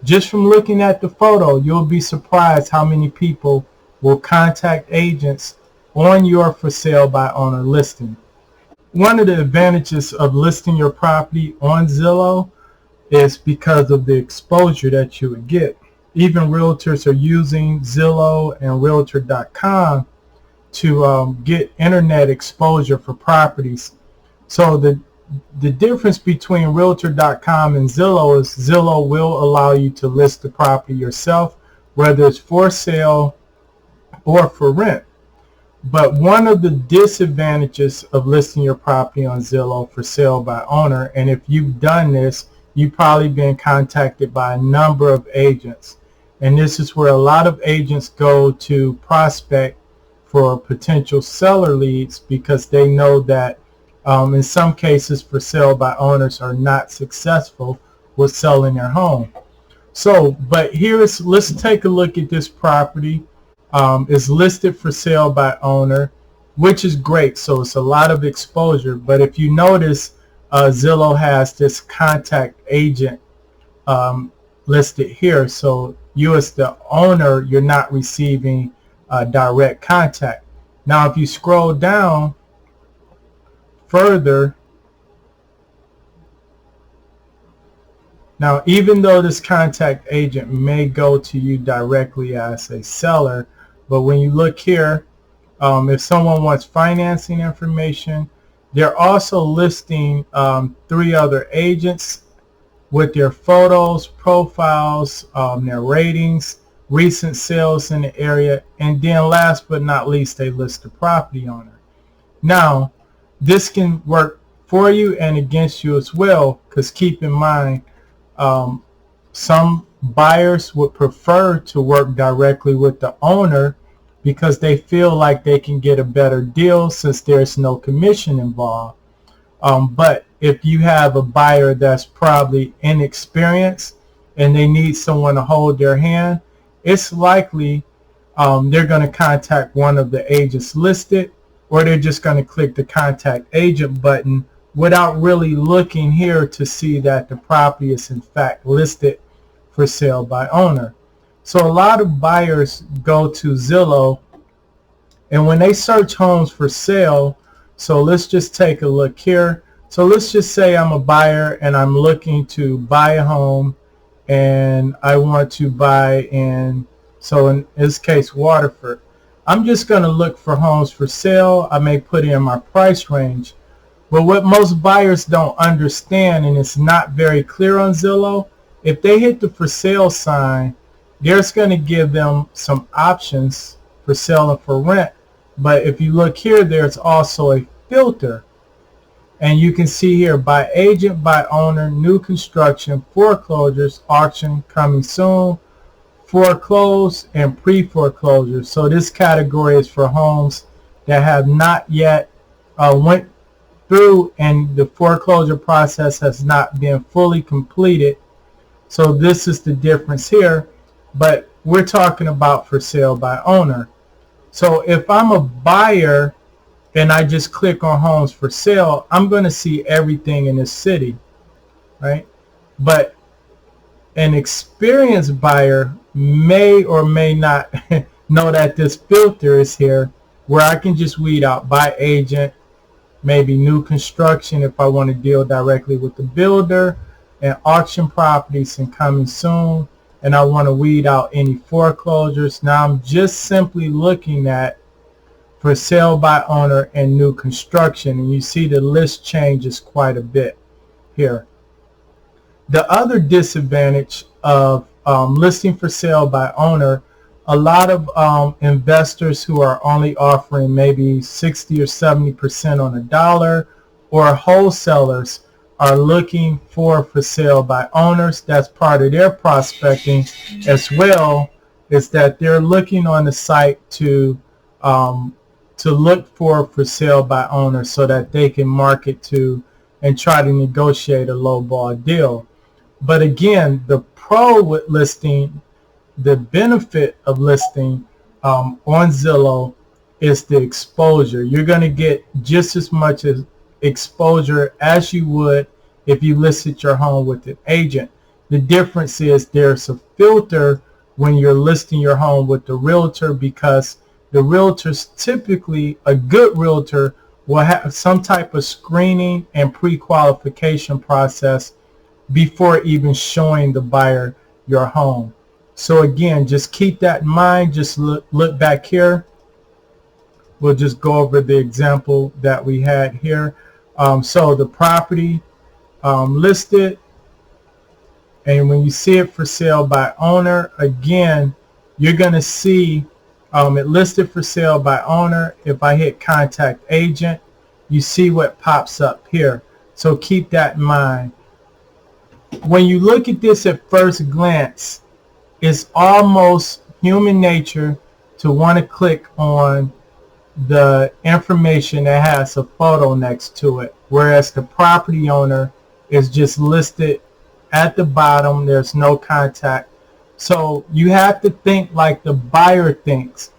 Just from looking at the photo, you'll be surprised how many people will contact agents on your for sale by owner listing. One of the advantages of listing your property on Zillow is because of the exposure that you would get. Even realtors are using Zillow and Realtor.com to get internet exposure for properties. So the difference between Realtor.com and Zillow is Zillow will allow you to list the property yourself, whether it's for sale or for rent. But one of the disadvantages of listing your property on Zillow for sale by owner, and if you've done this, you've probably been contacted by a number of agents. And this is where a lot of agents go to prospect for potential seller leads because they know that in some cases for sale by owners are not successful with selling their home. So, but let's take a look at this property. It's listed for sale by owner, which is great. So it's a lot of exposure. But if you notice, Zillow has this contact agent listed here. So you as the owner, you're not receiving direct contact. Now, if you scroll down further, now even though this contact agent may go to you directly as a seller, but when you look here, if someone wants financing information, they're also listing 3 other agents with their photos, profiles, their ratings, recent sales in the area, and then last but not least, they list the property owner. Now, this can work for you and against you as well, because keep in mind, some buyers would prefer to work directly with the owner because they feel like they can get a better deal since there's no commission involved. But if you have a buyer that's probably inexperienced and they need someone to hold their hand, it's likely they're going to contact one of the agents listed, or they're just going to click the contact agent button without really looking here to see that the property is in fact listed for sale by owner. So a lot of buyers go to Zillow, and when they search homes for sale, so let's just take a look here. So let's just say I'm a buyer and I'm looking to buy a home, and I want to buy in, so in this case, Waterford. I'm just going to look for homes for sale. I may put in my price range. But what most buyers don't understand, and it's not very clear on Zillow, if they hit the for sale sign, there's going to give them some options for sale and for rent. But if you look here, there's also a filter. And you can see here, by agent, by owner, new construction, foreclosures, auction coming soon, foreclosed, and pre-foreclosure. So this category is for homes that have not yet went through and the foreclosure process has not been fully completed. So this is the difference here, but we're talking about for sale by owner. So if I'm a buyer and I just click on homes for sale, I'm going to see everything in this city, right? But an experienced buyer may or may not know that this filter is here, where I can just weed out by agent, maybe new construction if I want to deal directly with the builder, and auction properties and coming soon, and I want to weed out any foreclosures. Now I'm just simply looking at for sale by owner and new construction, and you see the list changes quite a bit here. The other disadvantage of listing for sale by owner, a lot of investors who are only offering maybe 60 or 70% on a dollar, or wholesalers are looking for sale by owners. That's part of their prospecting as well, is that they're looking on the site to look for sale by owners so that they can market to and try to negotiate a lowball deal. But again, the pro with listing, the benefit of listing on Zillow is the exposure. You're going to get just as much as exposure as you would if you listed your home with an agent. The difference is there's a filter when you're listing your home with the realtor, because the realtor's typically, a good realtor will have some type of screening and pre-qualification process before even showing the buyer your home. So again, just keep that in mind. Just look back here. We'll just go over the example that we had here. So the property listed, and when you see it for sale by owner, again, you're going to see it listed for sale by owner. If I hit contact agent, you see what pops up here. So keep that in mind. When you look at this at first glance, it's almost human nature to want to click on the information that has a photo next to it, whereas the property owner is just listed at the bottom. There's no contact. So you have to think like the buyer thinks.